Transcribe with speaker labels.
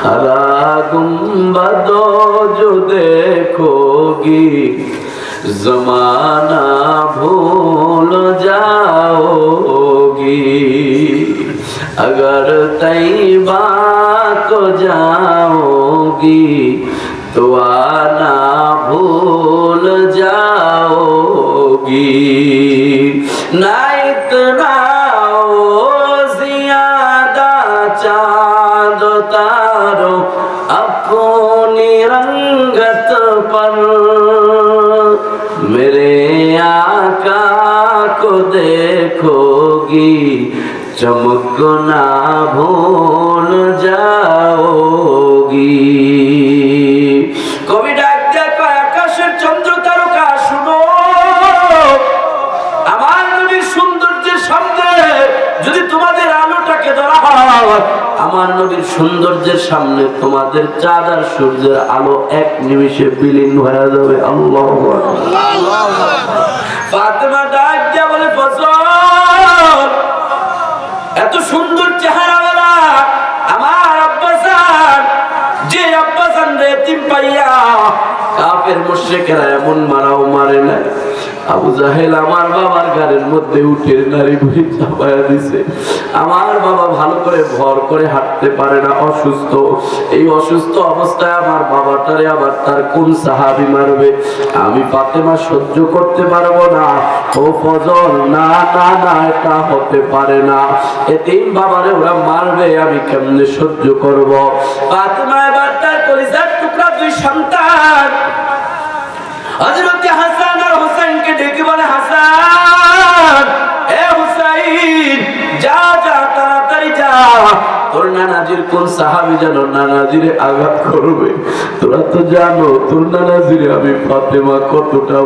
Speaker 1: हरा गुंबदों जो देखोगी जमाना भूल जाओगी। अगर तैबा को जाओगी तो आना भूल जाओगी। ना इतना हो ज़्यादा चाँद तारो अपनी रंगत पर, मेरे आका को देखोगी चमकना भूल जाओगी। कवि डाक दिया कয় আকাশের চন্দ্র তারকা শুনো, আমার নবীর সৌন্দর্যের সামনে যদি তোমাদের আলোটাকে ধরা হয়, আমার নবীর সৌন্দর্যের সামনে তোমাদের চাঁদ আর সূর্যের আলো এক নিমিষে বিলীন হয়ে যাবে। আল্লাহু আকবার। ফাতেমা ডাক দিয়া বলে, ফজল এত সুন্দর চেহারাওয়ালা আমার আব্বাসান, যে আব্বাসান রে এতিম পাইয়া কাফের মুশরিকেরা এমন মারাও মারে না। আবু জাহেল আমার বাবার গাড়ির মধ্যে উঠে নারী ভুঁড়ি চাপায়া দিছে। আমার বাবা ভালো করে ভর করে হাঁটতে পারে না, অসুস্থ। এই অসুস্থ অবস্থায় আমার বাবাটারে আবার তার কোন সাহাবী মারবে? আমি ফাতেমা সহ্য করতে পারবো না। ও ফজল, না না না, এটা হতে পারে না। এতিম বাবারে ওরা মারবে, আমি কেমনে সহ্য করব? ফাতেমা এবার তার কলিজার টুকরা দুই সন্তান হযরত হাসান আর হুসাইনকে ডেকে বলে, হাসান, এ হুসাইন, যা যা তাড়াতাড়ি যা, তোর নানাজির কোন সাহাবী যেন নানাজিরে আঘাত করবে। তোরা তো জানো তোর নানাজিরে আমি ফাতেমা কতটা